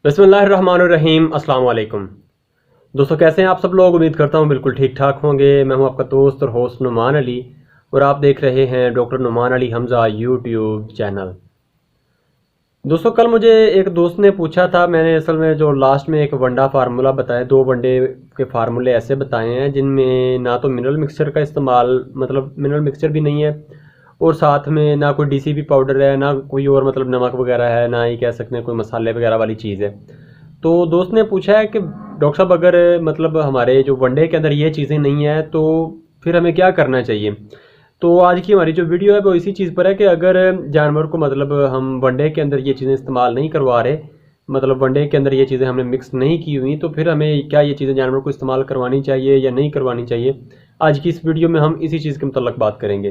बिस्मिल्लाहिर्रहमानिर्रहीम। अस्सलाम वालेकुम दोस्तों, कैसे हैं आप सब लोग। उम्मीद करता हूं बिल्कुल ठीक ठाक होंगे। मैं हूं आपका दोस्त और होस्ट नुमान अली और आप देख रहे हैं doctor Numan Ali Hamza YouTube channel. दोस्तों, कल मुझे एक दोस्त ने पूछा था, मैंने असल में जो लास्ट में एक वंडा फार्मूला बताया, 2 वनडे के फार्मूले ऐसे बताए हैं जिनमें ना तो मिनरल मिक्सचर का इस्तेमाल, मतलब मिनरल मिक्सचर भी नहीं है और साथ में ना कोई डीसीपी पाउडर है, ना कोई और मतलब नमक वगैरह है, ना ही कह सकते हैं कोई मसाले वगैरह वाली चीज़ है। तो दोस्त ने पूछा है कि डॉक्टर साहब, अगर मतलब हमारे जो वनडे के अंदर ये चीज़ें नहीं हैं तो फिर हमें क्या करना चाहिए। तो आज की हमारी जो वीडियो है वो इसी चीज़ पर है कि अगर जानवर को मतलब हम वनडे के अंदर ये चीज़ें इस्तेमाल नहीं करवा रहे, मतलब वनडे के अंदर ये चीज़ें हमने मिक्स नहीं की हुई, तो फिर हमें क्या ये चीज़ें जानवर को इस्तेमाल करवानी चाहिए या नहीं करवानी चाहिए। आज की इस वीडियो में हम इसी चीज़ के मतलब बात करेंगे।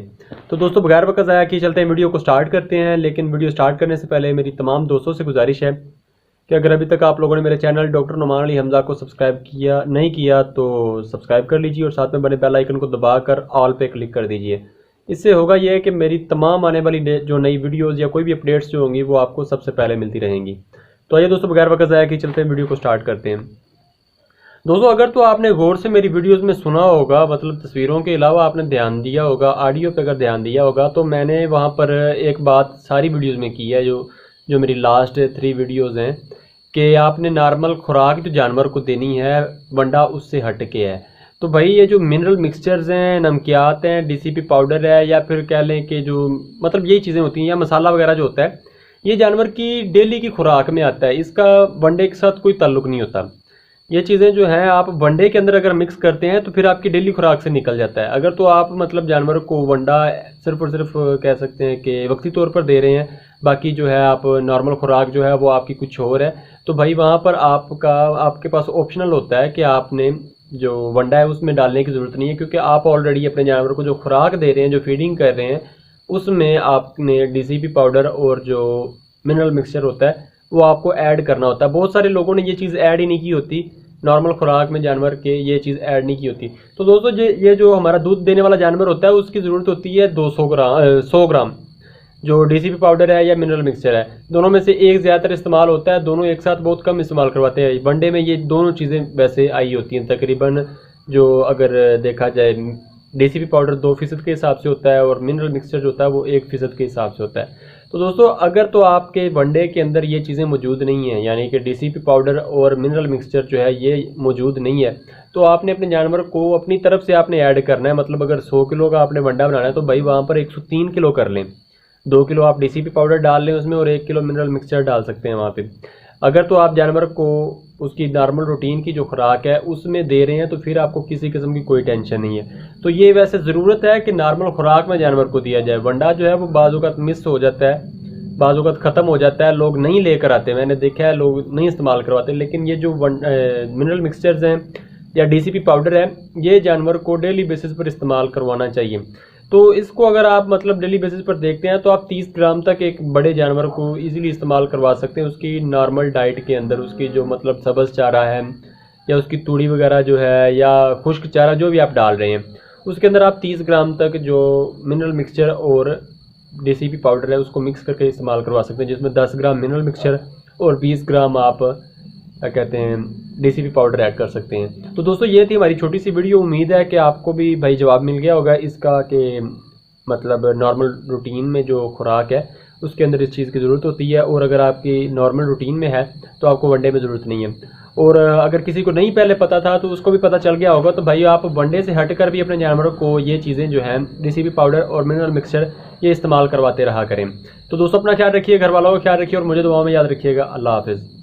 तो दोस्तों, बगैर वक्त ज़ाया किए चलते हैं, वीडियो को स्टार्ट करते हैं। लेकिन वीडियो स्टार्ट करने से पहले मेरी तमाम दोस्तों से गुजारिश है कि अगर अभी तक आप लोगों ने मेरे चैनल डॉक्टर नुमान अली हमज़ा को सब्सक्राइब नहीं किया तो सब्सक्राइब कर लीजिए और साथ में बने बेल आइकन को दबाकर ऑल पे क्लिक कर दीजिए। इससे होगा ये कि मेरी तमाम आने वाली जो नई वीडियोज़ या कोई भी अपडेट्स जो होंगी वो आपको सबसे पहले मिलती रहेंगी। तो आइए दोस्तों, बगैर वक्त ज़ाया किए चलते हैं, वीडियो को स्टार्ट करते हैं। दोस्तों, अगर तो आपने गौर से मेरी वीडियोस में सुना होगा, मतलब तस्वीरों के अलावा आपने ध्यान दिया होगा, ऑडियो पे अगर ध्यान दिया होगा, तो मैंने वहाँ पर एक बात सारी वीडियोस में की है, जो मेरी लास्ट 3 वीडियोस हैं, कि आपने नॉर्मल खुराक जो जानवर को देनी है वंडा उससे हट के है। तो भाई ये जो मिनरल मिक्सचर्स हैं, नमकियात हैं, डीसीपी पाउडर है, या फिर कह लें कि जो मतलब यही चीज़ें होती हैं, या मसाला वगैरह जो होता है, ये जानवर की डेली की खुराक में आता है। इसका वनडे के साथ कोई ताल्लुक़ नहीं होता। ये चीज़ें जो हैं आप वनडे के अंदर अगर मिक्स करते हैं तो फिर आपकी डेली खुराक से निकल जाता है। अगर तो आप मतलब जानवर को वंडा सिर्फ और सिर्फ कह सकते हैं कि वक्ती तौर पर दे रहे हैं, बाकी जो है आप नॉर्मल खुराक जो है वो आपकी कुछ और है, तो भाई वहाँ पर आपके पास ऑप्शनल होता है कि आपने जो वंडा है उसमें डालने की ज़रूरत नहीं है, क्योंकि आप ऑलरेडी अपने जानवर को जो खुराक दे रहे हैं, जो फीडिंग कर रहे हैं, उसमें आपने डीसीपी पाउडर और जो मिनरल मिक्सचर होता है वो आपको ऐड करना होता है। बहुत सारे लोगों ने ये चीज़ ऐड ही नहीं की होती, नॉर्मल खुराक में जानवर के ये चीज़ ऐड नहीं की होती। तो दोस्तों, ये जो हमारा दूध देने वाला जानवर होता है उसकी ज़रूरत होती है 100 ग्राम जो डीसीपी पाउडर है या मिनरल मिक्सचर है। दोनों में से एक ज़्यादातर इस्तेमाल होता है, दोनों एक साथ बहुत कम इस्तेमाल करवाते हैं। वनडे में ये दोनों चीज़ें वैसे आई होती हैं तकरीबन, जो अगर देखा जाए डीसीपी पाउडर 2% के हिसाब से होता है और मिनरल मिक्सचर जो होता है वो 1% के हिसाब से होता है। तो दोस्तों, अगर तो आपके वनडे के अंदर ये चीज़ें मौजूद नहीं हैं, यानी कि डीसीपी पाउडर और मिनरल मिक्सचर जो है ये मौजूद नहीं है, तो आपने अपने जानवर को अपनी तरफ से आपने ऐड करना है। मतलब अगर 100 किलो का आपने वंडा बनाना है तो भाई वहाँ पर 103 किलो कर लें। 2 किलो आप डीसीपी पाउडर डाल लें उसमें और 1 किलो मिनरल मिक्सचर डाल सकते हैं वहाँ पे। अगर तो आप जानवर को उसकी नॉर्मल रूटीन की जो खुराक है उसमें दे रहे हैं तो फिर आपको किसी किस्म की कोई टेंशन नहीं है। तो ये वैसे ज़रूरत है कि नॉर्मल खुराक में जानवर को दिया जाए। वंडा जो है वो बाज़ औक़ात मिस हो जाता है, बाज़ औक़ात ख़त्म हो जाता है, लोग नहीं लेकर आते, मैंने देखा है लोग नहीं इस्तेमाल करवाते। लेकिन ये जो मिनरल मिक्सचर्स हैं या डीसीपी पाउडर है, ये जानवर को डेली बेसिस पर इस्तेमाल करवाना चाहिए। तो इसको अगर आप मतलब डेली बेसिस पर देखते हैं तो आप 30 ग्राम तक एक बड़े जानवर को इजीली इस्तेमाल करवा सकते हैं। उसकी नॉर्मल डाइट के अंदर उसकी जो मतलब सब्ज़ चारा है या उसकी तूड़ी वगैरह जो है या खुश्क चारा जो भी आप डाल रहे हैं उसके अंदर आप 30 ग्राम तक जो मिनरल मिक्सचर और डीसीपी पाउडर है उसको मिक्स करके इस्तेमाल करवा सकते हैं, जिसमें 10 ग्राम मिनरल मिक्सचर और 20 ग्राम आप क्या कहते हैं डीसीपी पाउडर ऐड कर सकते हैं। तो दोस्तों, ये थी हमारी छोटी सी वीडियो। उम्मीद है कि आपको भी भाई जवाब मिल गया होगा इसका कि मतलब नॉर्मल रूटीन में जो खुराक है उसके अंदर इस चीज़ की ज़रूरत होती है, और अगर आपकी नॉर्मल रूटीन में है तो आपको वनडे में ज़रूरत नहीं है। और अगर किसी को नहीं पहले पता था तो उसको भी पता चल गया होगा। तो भाई आप वनडे से हट कर भी अपने जानवरों को ये चीज़ें जो हैं डीसीपी पाउडर और मिनरल मिक्सचर ये इस्तेमाल करवाते रहा करें। तो दोस्तों, अपना ख्याल रखिए, घर वालों का ख्याल रखिए और मुझे दुआओं में याद रखिएगा। अल्लाह हाफ़िज़।